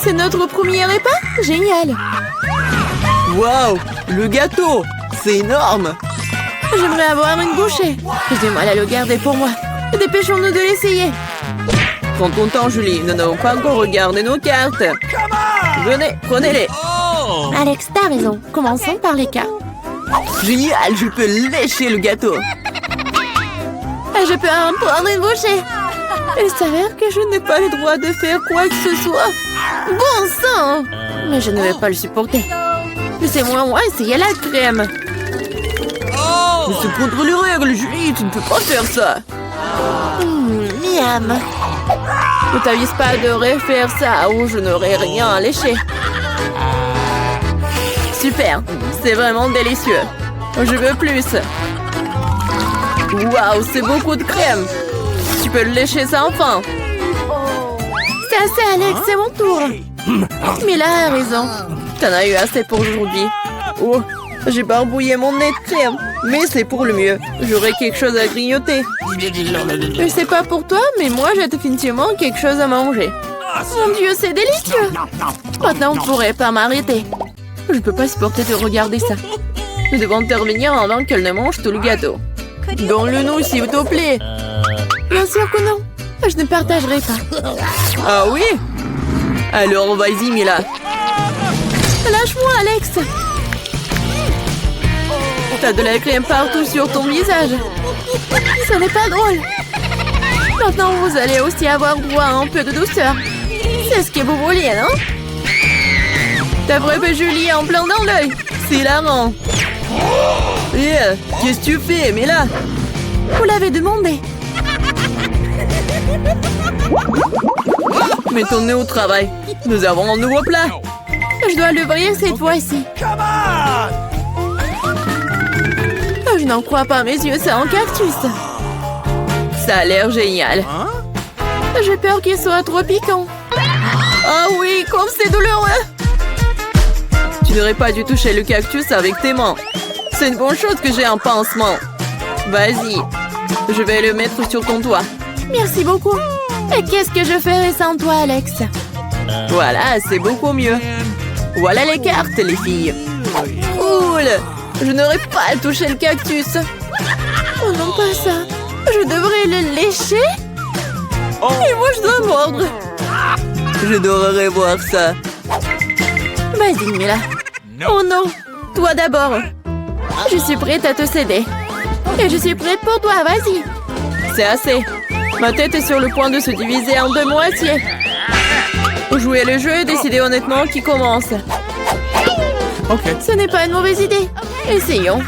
C'est notre premier repas? Génial! Waouh, le gâteau, c'est énorme. J'aimerais avoir une bouchée. J'ai du mal à le garder pour moi. Dépêchons-nous de l'essayer. Prends ton temps, Julie. Nous n'avons pas encore regardé nos cartes. Venez, prenez-les. Alex, t'as raison. Commençons par les cartes. Génial, je peux lécher le gâteau. Je peux en prendre une bouchée. Il s'avère que je n'ai pas le droit de faire quoi que ce soit. Bon sang! Mais je ne vais pas le supporter. Laissez-moi essayer la crème. Mais c'est contre les règles, Julie. Tu ne peux pas faire ça. Miam. Ne t'avise pas de refaire ça ou je n'aurai rien à lécher. Super, c'est vraiment délicieux. Je veux plus. Waouh, c'est beaucoup de crème. Tu peux le lécher ça enfin. C'est assez, Alex, c'est mon tour. Mila a raison. T'en as eu assez pour aujourd'hui. Oh, j'ai barbouillé mon nez de crème. Mais c'est pour le mieux. J'aurai quelque chose à grignoter. Je sais pas pour toi, mais moi j'ai définitivement quelque chose à manger. Mon Dieu, c'est délicieux. Maintenant, on pourrait pas m'arrêter. Je peux pas supporter de regarder ça. Nous devons intervenir avant qu'elle ne mange tout le gâteau. Donne-le-nous, s'il te plaît. Bien sûr que non. Je ne partagerai pas. Ah oui? Alors, vas-y, Mila. Lâche-moi, Alex. T'as de la crème partout sur ton visage. Ce n'est pas drôle. Maintenant, vous allez aussi avoir droit à un peu de douceur. C'est ce que vous vouliez, non? T'as frappé Julie en plein dans l'œil. C'est hilarant. Yeah, qu'est-ce que tu fais, Mila? Vous l'avez demandé. Mets ton nez au travail. Nous avons un nouveau plat. Je dois l'ouvrir cette fois-ci. Je n'en crois pas mes yeux, c'est un cactus. Ça a l'air génial. J'ai peur qu'il soit trop piquant. Ah oui, comme c'est douloureux. Tu n'aurais pas dû toucher le cactus avec tes mains. C'est une bonne chose que j'ai un pansement. Vas-y, je vais le mettre sur ton doigt. Merci beaucoup. Et qu'est-ce que je ferais sans toi, Alex? Voilà, c'est beaucoup mieux. Voilà les cartes, les filles. Cool. Je n'aurais pas touché le cactus. Oh non, pas ça. Je devrais le lécher? Et moi, je dois mordre. Je devrais voir ça. Vas-y, Mila. Oh non. Toi d'abord. Je suis prête à te céder. Et je suis prête pour toi, vas-y. C'est assez. Ma tête est sur le point de se diviser en deux moitiés. Jouer le jeu et décider honnêtement qui commence. Ok. Ce n'est pas une mauvaise idée. Essayons.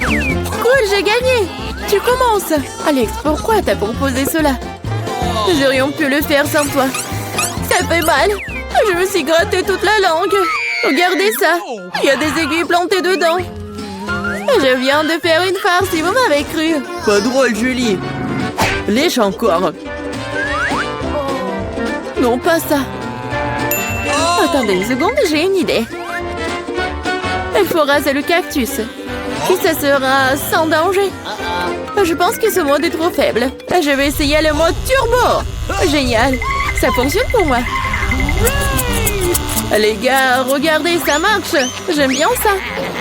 Cool, j'ai gagné. Tu commences. Alex, pourquoi t'as proposé cela? Nous aurions pu le faire sans toi. Ça fait mal. Je me suis gratté toute la langue. Regardez ça. Il y a des aiguilles plantées dedans. Je viens de faire une farce, si vous m'avez cru. Pas drôle, Julie. Lèche encore. Non, pas ça. Attendez une seconde, j'ai une idée. Il faut raser le cactus. Et ça sera sans danger. Je pense que ce mode est trop faible. Je vais essayer le mode turbo. Génial. Ça fonctionne pour moi. Les gars, regardez, ça marche. J'aime bien ça.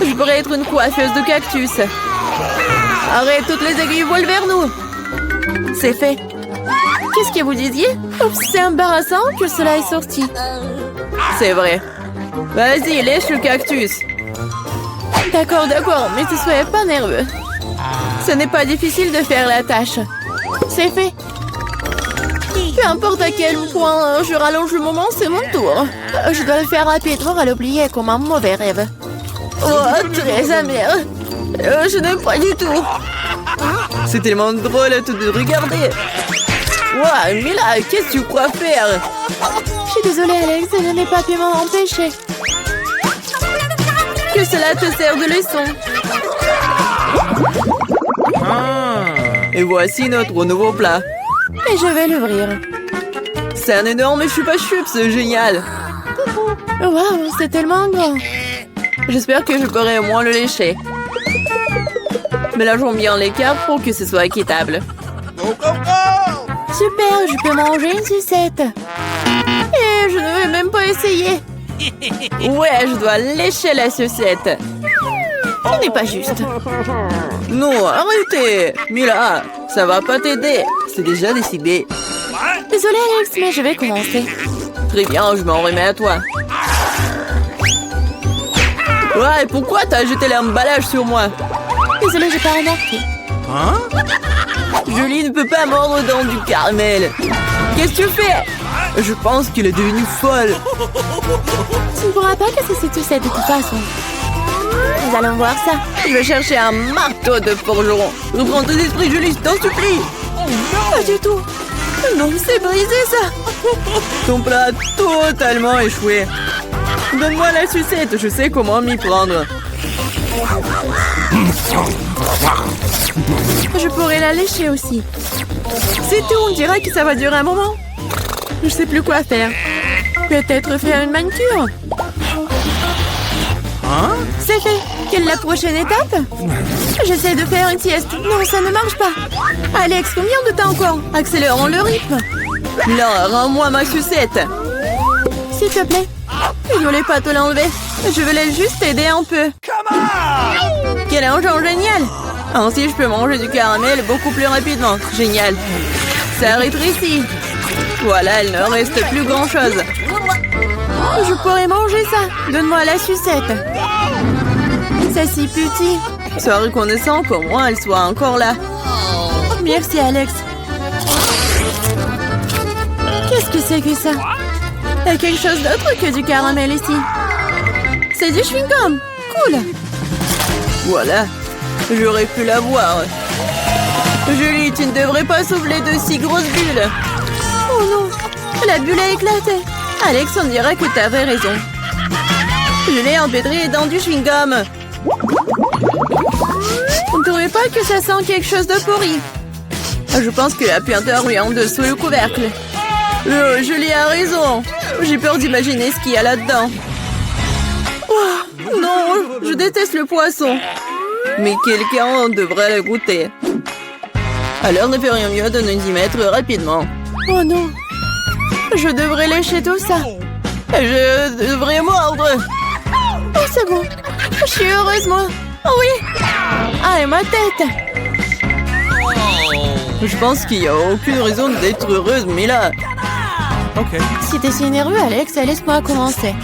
Je pourrais être une coiffeuse de cactus. Arrête, toutes les aiguilles volent vers nous. C'est fait. Qu'est-ce que vous disiez? Oups, c'est embarrassant que cela est sorti. C'est vrai. Vas-y, lèche le cactus. D'accord, mais ne soyez pas nerveux. Ce n'est pas difficile de faire la tâche. C'est fait. Peu importe à quel point je rallonge le moment, c'est mon tour. Je dois le faire rapidement à l'oublier comme un mauvais rêve. Oh, très amer. Je n'aime pas du tout. C'est tellement drôle à tout de regarder. Wow, Mila, qu'est-ce que tu crois faire? Je suis désolée, Alex, je n'ai pas pu m'en empêcher. Que cela te sert de leçon. Et voici notre nouveau plat. Et je vais l'ouvrir. C'est un énorme chupa-chups, c'est génial. Waouh, c'est tellement grand. J'espère que je pourrai au moins le lécher. Mélangeons bien les cartes pour que ce soit équitable. Super, je peux manger une sucette. Et je ne vais même pas essayer. Ouais, je dois lécher la sucette. Ce n'est pas juste. Non, arrêtez. Mila, ça va pas t'aider. C'est déjà décidé. Désolée Alex, mais je vais commencer. Très bien, je m'en remets à toi. Ouais, pourquoi t'as jeté l'emballage sur moi? Désolée, j'ai pas remarqué. Julie ne peut pas mordre dans du caramel. Qu'est-ce que tu fais? Je pense qu'il est devenu folle. Tu ne pourras pas casser cette sucette de toute façon. Nous allons voir ça. Je vais chercher un marteau de forgeron. Reprends tes esprits, Julie, je t'en supplie. Pas du tout. Non, c'est brisé ça. Ton plat a totalement échoué. Donne-moi la sucette, je sais comment m'y prendre. Je pourrais la lécher aussi. C'est tout, on dirait que ça va durer un moment. Je sais plus quoi faire. Peut-être faire une manucure. C'est fait. Quelle est la prochaine étape? J'essaie de faire une sieste. Non, ça ne marche pas. Alex, combien de temps encore? Accélérons le rythme. Là, rends-moi ma sucette. S'il te plaît. Je voulais pas te l'enlever. Je voulais juste t'aider un peu. Quel engin génial! Ainsi, je peux manger du caramel beaucoup plus rapidement. Génial. Ça rétrécit. Voilà, il ne reste plus grand-chose. Je pourrais manger ça. Donne-moi la sucette. C'est si petit. Sois reconnaissant qu'au moins elle soit encore là. Merci, Alex. Qu'est-ce que c'est que ça? Il y a quelque chose d'autre que du caramel ici. C'est du chewing-gum. Cool. Voilà. J'aurais pu l'avoir. Julie, tu ne devrais pas souffler de si grosses bulles. Oh non. La bulle a éclaté. Alex, on dirait que tu avais raison. Je l'ai empêtré dans du chewing-gum. On ne trouvait pas que ça sent quelque chose de pourri? Je pense que la puanteur est en dessous le couvercle. Julie a raison. J'ai peur d'imaginer ce qu'il y a là-dedans. Oh, non, je déteste le poisson. Mais quelqu'un devrait le goûter. Alors ne fait rien mieux de nous y mettre rapidement. Oh non. Je devrais lécher tout ça. Je devrais mordre. Oh, c'est bon. Je suis heureuse, moi. Oh oui. Ah, et ma tête. Je pense qu'il n'y a aucune raison d'être heureuse, mais là... Ok. Si t'es si nerveux, Alex, laisse-moi commencer.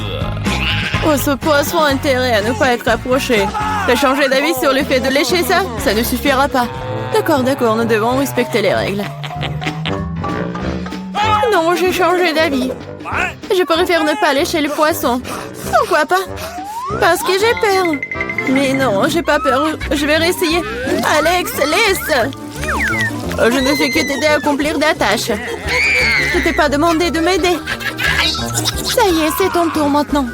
Oh, ce poisson a intérêt à ne pas être approché. T'as changé d'avis sur le fait de lécher ça? Ça ne suffira pas. D'accord, nous devons respecter les règles. Non, j'ai changé d'avis. Je préfère ne pas lécher le poisson. Pourquoi pas? Parce que j'ai peur. Mais non, j'ai pas peur. Je vais réessayer. Alex, laisse! Je ne fais que t'aider à accomplir des tâches. Je t'ai pas demandé de m'aider. Ça y est, c'est ton tour maintenant.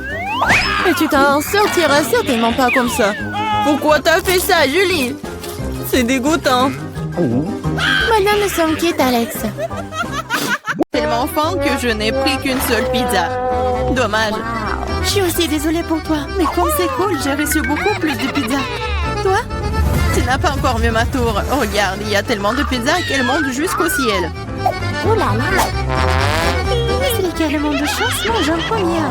Et tu t'en sortiras certainement pas comme ça. Pourquoi t'as fait ça, Julie? C'est dégoûtant. Maintenant, nous sommes quittes, Alex. Tellement faim que je n'ai pris qu'une seule pizza. Dommage. Je suis aussi désolée pour toi, mais comme c'est cool, j'ai reçu beaucoup plus de pizza. Toi? Tu n'as pas encore vu ma tour. Regarde, il y a tellement de pizzas qu'elle monte jusqu'au ciel. Oh là là! C'est lequel le monde de chance? Moi, j'en première.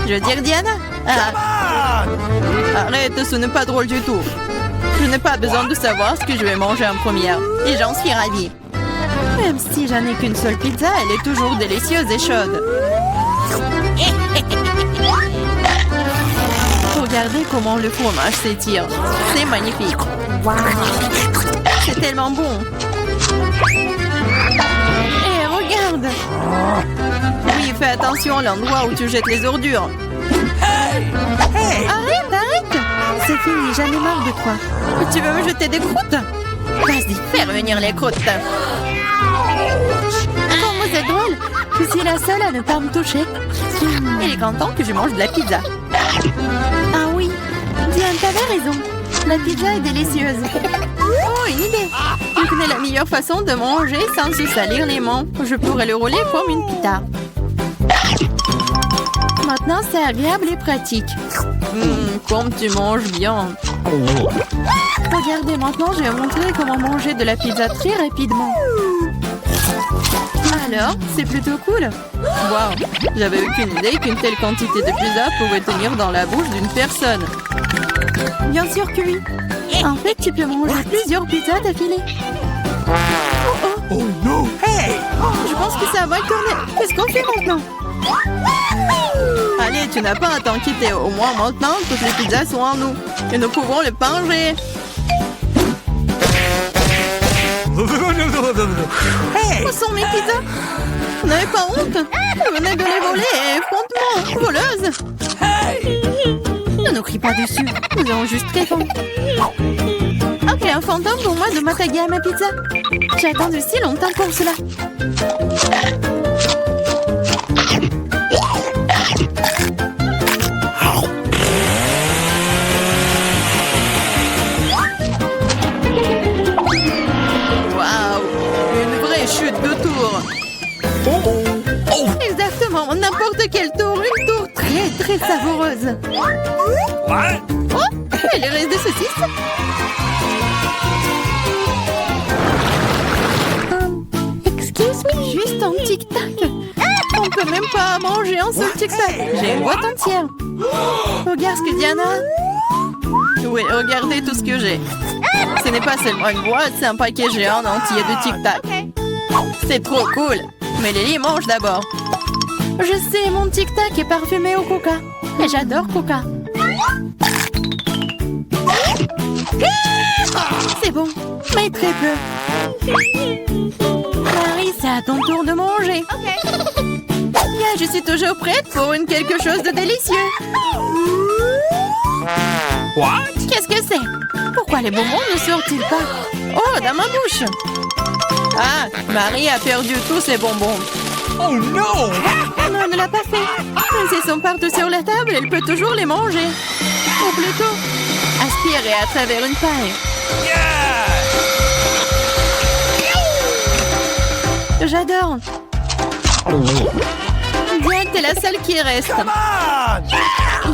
Je veux dire Diana? Ah. Arrête, ce n'est pas drôle du tout. Je n'ai pas besoin de savoir ce que je vais manger en première. Et j'en suis ravie. Même si j'en ai qu'une seule pizza, elle est toujours délicieuse et chaude. Regardez comment le fromage s'étire. C'est magnifique. C'est tellement bon. Et regarde. Oui, fais attention à l'endroit où tu jettes les ordures. Arrête! C'est fini, j'en ai marre de toi. Tu veux me jeter des croûtes? Vas-y, fais revenir les croûtes. Comment c'est drôle! Je suis la seule à ne pas me toucher. Il est content que je mange de la pizza. Ah oui, Diane, t'avais raison. La pizza est délicieuse. Oh, une idée. Je connais la meilleure façon de manger sans se salir les mains. Je pourrais le rouler comme une pita. Maintenant, c'est agréable et pratique. Comme tu manges bien. Regardez, maintenant, je vais montrer comment manger de la pizza très rapidement. Alors, c'est plutôt cool. Wow, j'avais aucune idée qu'une telle quantité de pizza pouvait tenir dans la bouche d'une personne. Bien sûr que oui. En fait, tu peux manger plusieurs pizzas d'affilée. Oh no! Hey! Je pense que ça va tourner. Qu'est-ce qu'on fait maintenant? Allez, tu n'as pas à t'inquiéter. Au moins maintenant, toutes les pizzas sont en nous. Et nous pouvons les manger. Hey! Où sont mes pizzas? Vous n'avez pas honte? Vous venez de les voler et frontement, voleuse. Ne nous crie pas dessus. Nous avons juste très faim. Ok, un fantôme pour moi de m'attaquer à ma pizza. J'ai attendu si longtemps pour cela. Waouh! Une vraie chute de tour. Exactement, n'importe quel tour. Une tour très savoureuse. What? Oh, et les restes de saucisses? Excuse me, juste un tic-tac. On peut même pas manger un seul tic-tac. J'ai une boîte entière. Regarde ce que Diana. Oui, regardez tout ce que j'ai. Ce n'est pas seulement une boîte, c'est un paquet géant entier de tic-tac. C'est trop cool. Mais Lily mange d'abord. Je sais, mon tic-tac est parfumé au coca. Et j'adore coca. C'est bon, mais très peu. Marie, c'est à ton tour de manger. Yeah, je suis toujours prête pour quelque chose de délicieux. What? Qu'est-ce que c'est? Pourquoi les bonbons ne sortent-ils pas? Oh, dans ma bouche. Ah, Marie a perdu tous ses bonbons. Oh no! Non, elle ne l'a pas fait. Mais s'ils sont partout sur la table, elle peut toujours les manger. Ou plutôt, aspirer à travers une paille. Yeah! J'adore. Bien, t'es la seule qui reste. Come on!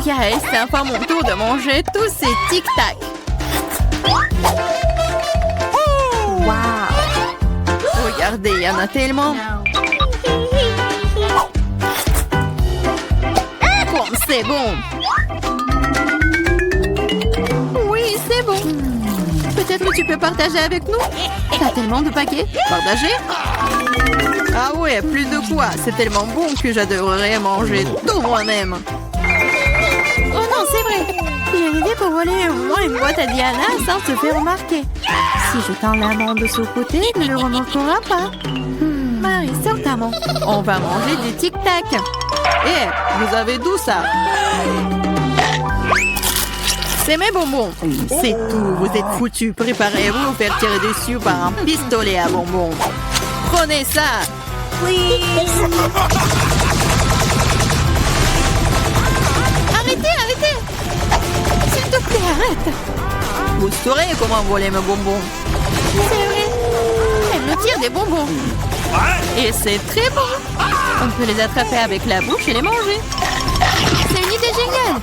Yeah, c'est enfin mon tour de manger tous ces tic-tac. Wow! Regardez, il y en a tellement. Comme c'est bon. Oui, c'est bon. Peut-être que tu peux partager avec nous? T'as tellement de paquets. Partager? Ah ouais, plus de quoi. C'est tellement bon que j'adorerais manger tout moi-même. Oh non, c'est vrai. J'ai une idée pour voler au moins une boîte à Diana sans se faire remarquer. Si je tends la main de ce côté, elle ne le remarquera pas. Marie, sors ta main. On va manger des tic-tac. Eh, vous avez d'où ça? C'est mes bonbons. C'est tout, vous êtes foutus. Préparez-vous à faire tirer dessus par un pistolet à bonbons. Prenez ça. Please. Arrêtez. S'il te plaît, arrête. Vous saurez comment voler mes bonbons. C'est vrai. Elle me tire des bonbons. Et c'est très bon. On peut les attraper avec la bouche et les manger. C'est une idée géniale.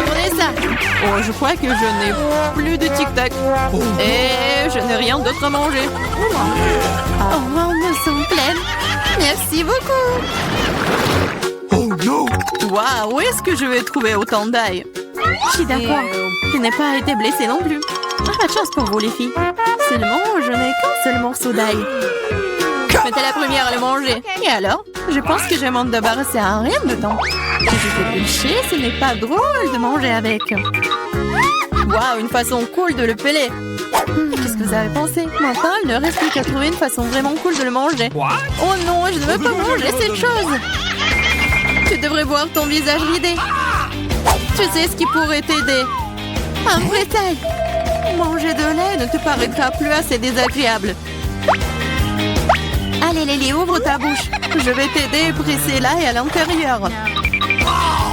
Prenez ça. Oh, je crois que je n'ai plus de tic-tac. Et je n'ai rien d'autre à manger. Oh, nous sommes pleines. Merci beaucoup. Oh no! Waouh, où est-ce que je vais trouver autant d'ail? Je suis d'accord. Je n'ai pas été blessée non plus. Pas de chance pour vous, les filles. Seulement, je n'ai qu'un seul morceau d'ail. Mais t'es la première à le manger. Et alors? Je pense que je vais m'en débarrasser en rien de temps. Si je fais pêcher, ce n'est pas drôle de manger avec. Waouh, une façon cool de le peler. Qu'est-ce que vous avez pensé? Maintenant, il ne reste plus qu'à trouver une façon vraiment cool de le manger. What? Oh non, je ne veux pas manger cette chose. Tu devrais voir ton visage ridé. Tu sais ce qui pourrait t'aider? Un vrai taille. Manger de lait ne te paraîtra plus assez désagréable. Allez, Lily, ouvre ta bouche. Je vais t'aider à presser l'ail à l'intérieur.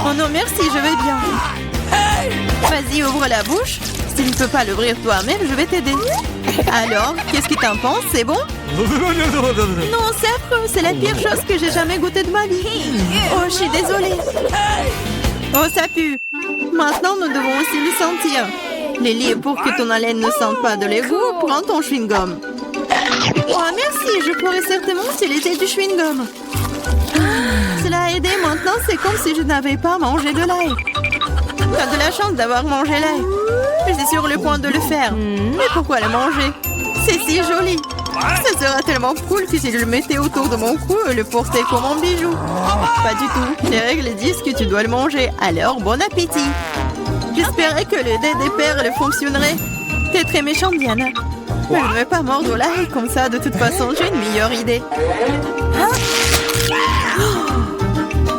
Oh non, merci, je vais bien. Vas-y, ouvre la bouche. Si tu ne peux pas l'ouvrir toi-même, je vais t'aider. Alors, qu'est-ce que t'en penses? C'est bon? Non, c'est affreux. C'est la pire chose que j'ai jamais goûtée de ma vie. Oh, je suis désolée. Oh, ça pue. Maintenant, nous devons aussi le sentir. Lily, pour que ton haleine ne sente pas de l'égout, prends ton chewing-gum. Oh, merci, je pourrais certainement utiliser du chewing-gum. Cela a aidé, maintenant c'est comme si je n'avais pas mangé de l'ail. Tu as de la chance d'avoir mangé l'ail. Je suis sur le point de le faire. Mais pourquoi le manger? C'est si joli. Ce sera tellement cool que si je le mettais autour de mon cou et le portais comme un bijou. Pas du tout. Les règles disent que tu dois le manger. Alors, bon appétit. J'espérais que le dé des perles fonctionnerait. T'es très méchante, Diana. Mais je ne vais pas mordre l'ail comme ça. De toute façon, j'ai une meilleure idée.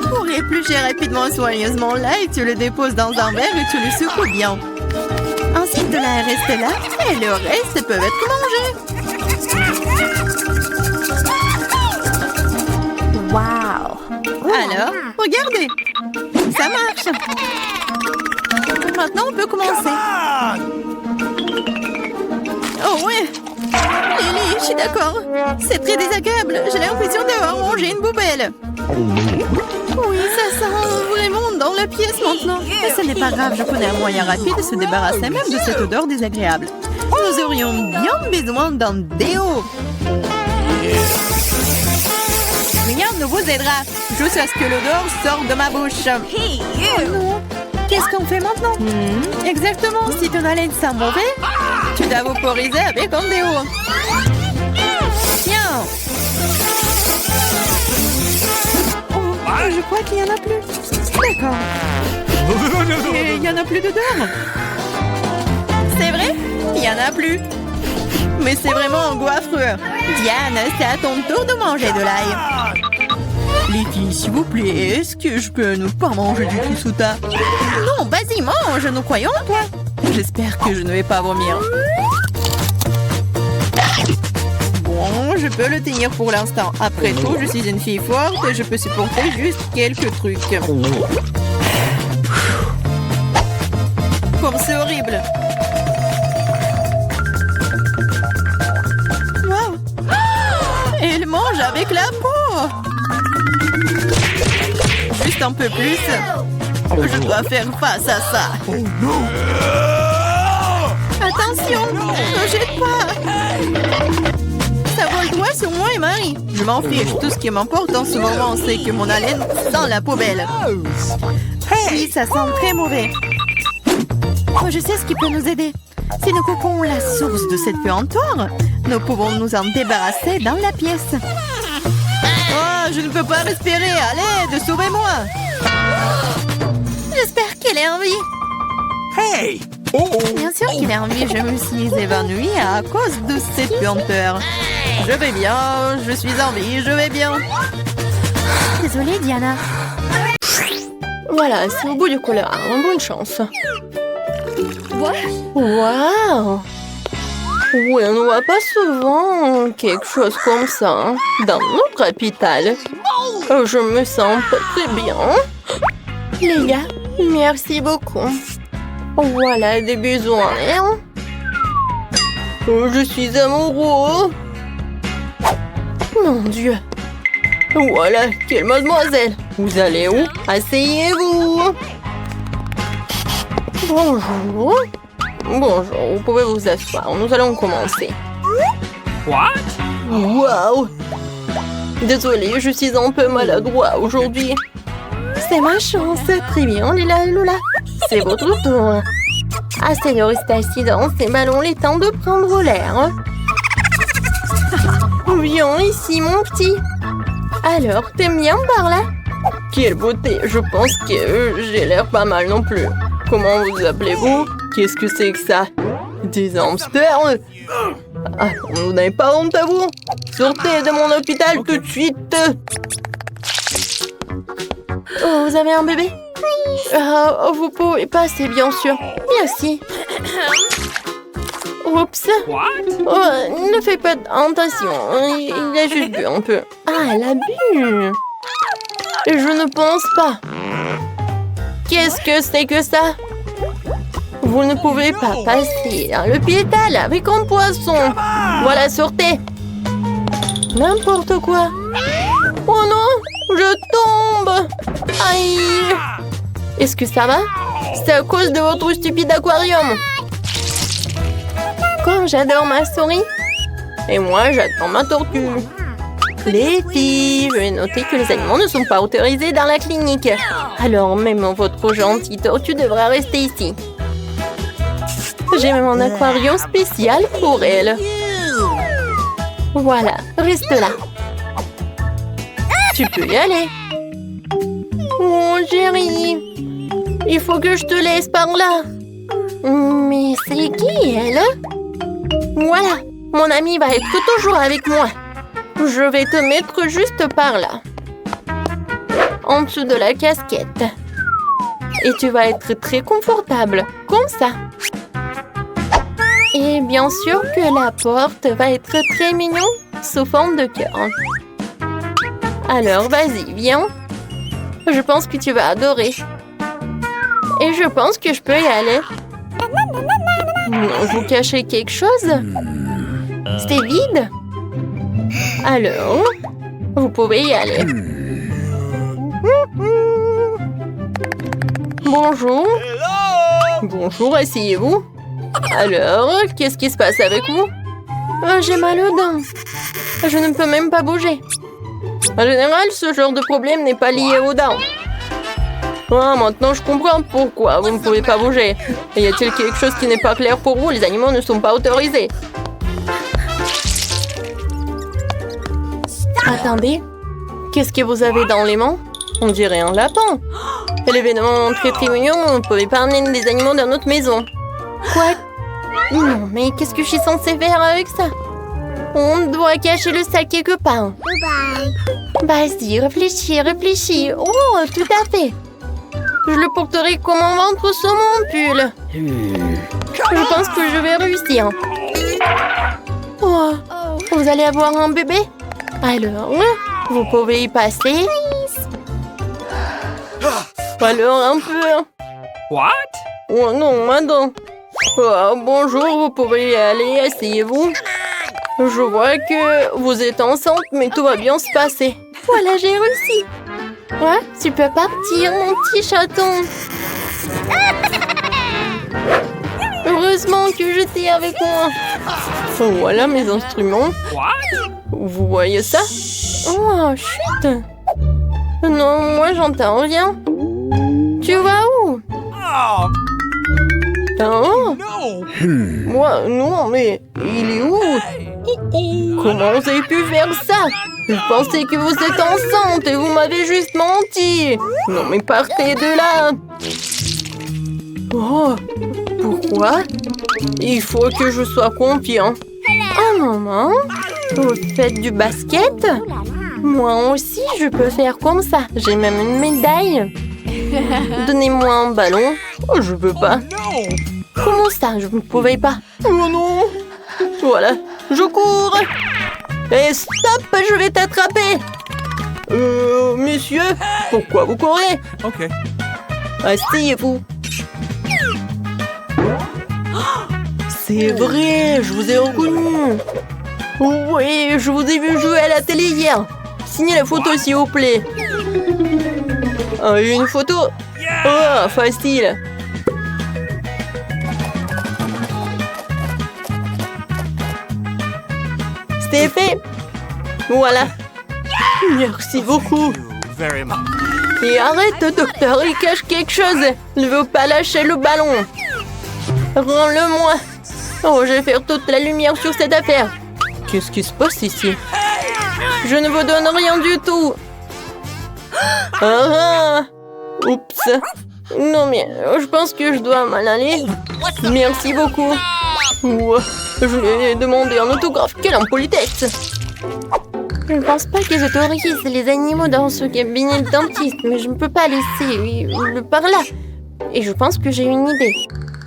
Pour éplucher rapidement et soigneusement l'ail, tu le déposes dans un verre et tu le secoues bien. Ensuite, de l'ail reste là et le reste peut être mangé. Wow! Alors, regardez. Ça marche. Maintenant, on peut commencer. Oh ouais. Lily, je suis d'accord. C'est très désagréable. J'ai l'impression d'avoir mangé une poubelle. Oui, ça sent vraiment dans la pièce maintenant. Mais ce n'est pas grave, je connais un moyen rapide de se débarrasser même de cette odeur désagréable. Nous aurions bien besoin d'un déo. Rien ne vous aidera. Juste à ce que l'odeur sorte de ma bouche. Oh non. Qu'est-ce qu'on fait maintenant? Exactement. Si ton haleine sent mauvais, tu dois vaporiser avec un déo. Tiens. Oh, je crois qu'il n'y en a plus. D'accord. Et il n'y en a plus d'odeur. C'est vrai? Il n'y en a plus. Mais c'est vraiment un goût affreux. Diane, c'est à ton tour de manger de l'ail. Les filles, s'il vous plaît, est-ce que je peux ne pas manger du tout sous ta... Non, vas-y, mange, nous croyons en toi. J'espère que je ne vais pas vomir. Bon, je peux le tenir pour l'instant. Après tout, je suis une fille forte et je peux supporter juste quelques trucs. Comme c'est horrible. Wow. Elle mange avec la peau. Juste un peu plus. Je dois faire face à ça. Oh non! Attention, ne jette pas. Ça vole droit sur moi et Marie. Je m'en fiche. Tout ce qui m'importe en ce moment, c'est que mon haleine sent la poubelle. Oui, ça sent très mauvais. Oh, je sais ce qui peut nous aider. Si nous coupons la source de cette puanteur, nous pouvons nous en débarrasser dans la pièce. Oh, je ne peux pas respirer. Allez, sauvez-moi. J'espère qu'elle est en vie. Hey! Oh! Bien sûr qu'il est en vie. Je me suis évanouie à cause de cette puanteur. Je vais bien. Je suis en vie. Je vais bien. Désolée, Diana. Voilà, c'est au bout du couloir. Bonne chance. Waouh! Oui, on ne voit pas souvent quelque chose comme ça dans notre capitale. Je me sens pas très bien. Les gars, merci beaucoup. Voilà des besoins. Je suis amoureux. Mon Dieu. Voilà, quelle mademoiselle. Vous allez où? Asseyez-vous. Bonjour. Bonjour, vous pouvez vous asseoir. Nous allons commencer. What? Waouh! Désolée, je suis un peu maladroit aujourd'hui. C'est ma chance. Très bien, Lila et Lola. C'est votre tour. Assez de rester assis dans ces ballons, les temps de prendre l'air. Viens ici, mon petit. Alors, t'aimes bien par là? Quelle beauté! Je pense que j'ai l'air pas mal non plus. Comment vous appelez-vous? Qu'est-ce que c'est que ça? Des hamsters? Ah, vous n'avez pas honte à vous? Sortez de mon hôpital tout de suite! Oh, vous avez un bébé? Oui. Vous pouvez passer, bien sûr. Merci. Oups. Oh, ne fais pas attention. Il a juste bu un peu. Ah, elle a bu. Je ne pense pas. Qu'est-ce que c'est que ça? Vous ne pouvez pas passer à l'hôpital avec un poisson. Voilà, sortez. N'importe quoi. Oh non, je tombe. Aïe. Est-ce que ça va? C'est à cause de votre stupide aquarium. Comme j'adore ma souris. Et moi, j'attends ma tortue. Les filles, je vais noter que les animaux ne sont pas autorisés dans la clinique. Alors même votre gentille tortue devra rester ici. J'ai même un aquarium spécial pour elle. Voilà, reste là. Tu peux y aller. Oh, chérie. Il faut que je te laisse par là. Mais c'est qui, elle? Voilà, mon ami va être toujours avec moi. Je vais te mettre juste par là. En dessous de la casquette. Et tu vas être très confortable, comme ça. Et bien sûr que la porte va être très mignon, sous forme de cœur. Alors, vas-y, viens. Je pense que tu vas adorer. Et je pense que je peux y aller. Vous cachez quelque chose? C'est vide? Alors, vous pouvez y aller. Bonjour. Bonjour, asseyez-vous. Alors, qu'est-ce qui se passe avec vous? J'ai mal aux dents. Je ne peux même pas bouger. En général, ce genre de problème n'est pas lié aux dents. Ah, maintenant je comprends pourquoi vous ne pouvez pas bouger. Y a-t-il quelque chose qui n'est pas clair pour vous? Les animaux ne sont pas autorisés. Attendez, qu'est-ce que vous avez dans les mains? On dirait un lapin. C'est l'événement très mignon, vous ne pouvez pas amener des animaux dans notre maison. Quoi? Non, mais qu'est-ce que je suis censée faire avec ça? On doit cacher le sac quelque part. Vas-y, réfléchis. Oh, tout à fait. Je le porterai comme un ventre sur mon pull. Je pense que je vais réussir. Oh, vous allez avoir un bébé? Alors, vous pouvez y passer. Alors, un peu. What? Oh non, madame. Oh, bonjour, vous pouvez y aller, asseyez-vous. Je vois que vous êtes enceinte, mais tout va bien se passer. Voilà, j'ai réussi. Ouais, tu peux partir, mon petit chaton. Heureusement que j'étais avec moi. Voilà mes instruments. What? Vous voyez ça? Oh, chut. Non, moi j'entends rien. Tu vas où? Oh, Oh, no! moi, non, mais il est où? Comment vous avez pu faire ça? Je pensais que vous êtes enceinte et vous m'avez juste menti. Non, mais partez de là. Oh, pourquoi? Il faut que je sois confiant. Oh, maman, vous faites du basket? Moi aussi, je peux faire comme ça. J'ai même une médaille. Donnez-moi un ballon. Oh, je peux pas. No! Comment ça? Je ne pouvais pas. Oh non! Voilà, je cours. Et stop, je vais t'attraper. Monsieur, pourquoi vous courez? Okay. Asseyez-vous. C'est vrai, je vous ai reconnu. Oui, je vous ai vu jouer à la télé hier. Signez la photo, s'il vous plaît. Une photo? Oh, facile. C'est fait. Voilà. Merci beaucoup. Very much. Et arrête, docteur, il cache quelque chose. Il ne veut pas lâcher le ballon. Rends-le-moi. Oh, je vais faire toute la lumière sur cette affaire. Qu'est-ce qui se passe ici? Je ne vous donne rien du tout. Ah, oups. Non, mais je pense que je dois m'en aller. Merci beaucoup. Ouah, je lui ai demandé un autographe. Quelle impolitesse. Je ne pense pas qu'ils autorisent les animaux dans ce cabinet de dentiste, mais je ne peux pas laisser le par là. Et je pense que j'ai une idée.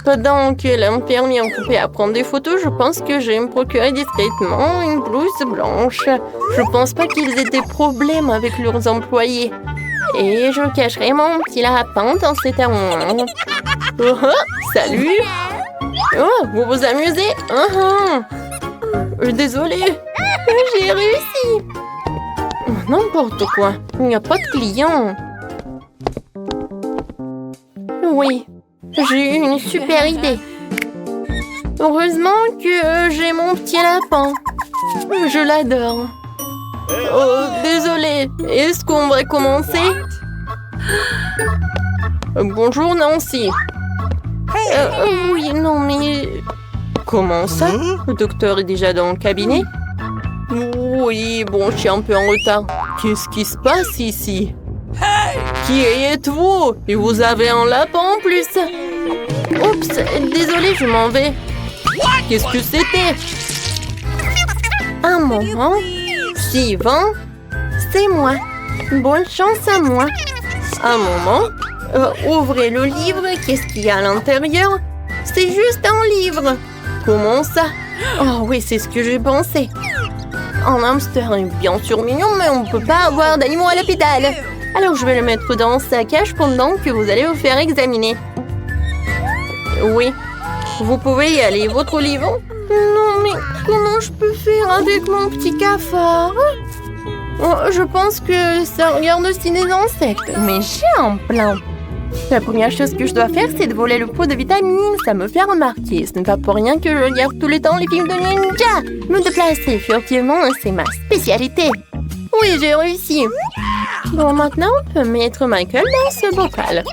Pendant que l'infirmière occupée à prendre des photos, je pense que je vais me procurer discrètement une blouse blanche. Je pense pas qu'ils aient des problèmes avec leurs employés. Et je cacherai mon petit lapin dans cet armoire. Oh, salut! Oh, vous vous amusez? Désolée, j'ai réussi. N'importe quoi, il n'y a pas de clients. Oui, j'ai eu une super idée. Heureusement que j'ai mon petit lapin. Je l'adore. Oh, désolée. Est-ce qu'on va commencer? Bonjour, Nancy. Oui, non, mais... Comment ça? Le docteur est déjà dans le cabinet? Oui, bon, je suis un peu en retard. Qu'est-ce qui se passe ici? Qui êtes-vous? Et vous avez un lapin en plus? Oups, désolée, je m'en vais. Qu'est-ce que c'était? Un moment. Suivant, c'est moi. Bonne chance à moi. Un moment. Ouvrez le livre. Qu'est-ce qu'il y a à l'intérieur? C'est juste un livre. Comment ça? Oh oui, c'est ce que j'ai pensé. Un hamster est bien sûr mignon, mais on ne peut pas avoir d'animaux à l'hôpital. Alors je vais le mettre dans sa cage pendant que vous allez vous faire examiner. Oui, vous pouvez y aller. Votre livre? Non, mais comment je peux faire avec mon petit cafard? Oh, je pense que ça regarde aussi des insectes. Mais j'ai un plan. La première chose que je dois faire, c'est de voler le pot de vitamines. Ça me fait remarquer. Ce n'est pas pour rien que je regarde tout le temps les films de ninja. Me déplacer furtivement, c'est ma spécialité. Oui, j'ai réussi. Bon, maintenant, on peut mettre Michael dans ce bocal.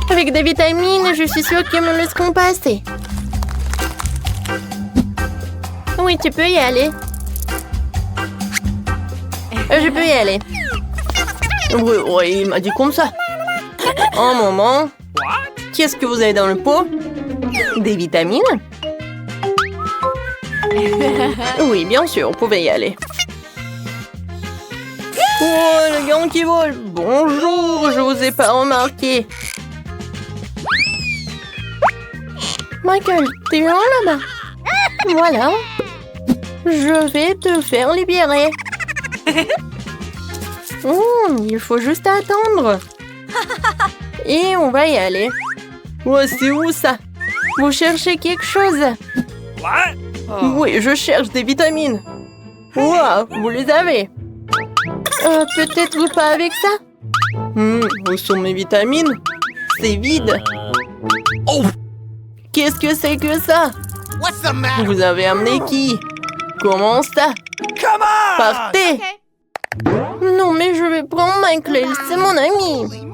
Avec des vitamines, je suis sûre qu'ils me laisseront passer. Oui, tu peux y aller. Je peux y aller. Oui, il m'a dit comme ça. Un moment. Qu'est-ce que vous avez dans le pot? Des vitamines? Oui, bien sûr, vous pouvez y aller. Oh, le gant qui vole. Bonjour, je vous ai pas remarqué. Michael, t'es loin là-bas? Voilà. Je vais te faire libérer. Il faut juste attendre. Et on va y aller. Oh, c'est où ça? Vous cherchez quelque chose? What? Oui, je cherche des vitamines. Wow, vous les avez. Peut-être pas avec ça? Où sont mes vitamines? C'est vide. Oh! Qu'est-ce que c'est que ça? What's the matter? Vous avez amené qui? Comment ça? Come on! Partez! Non, mais je vais prendre Michael, c'est mon ami.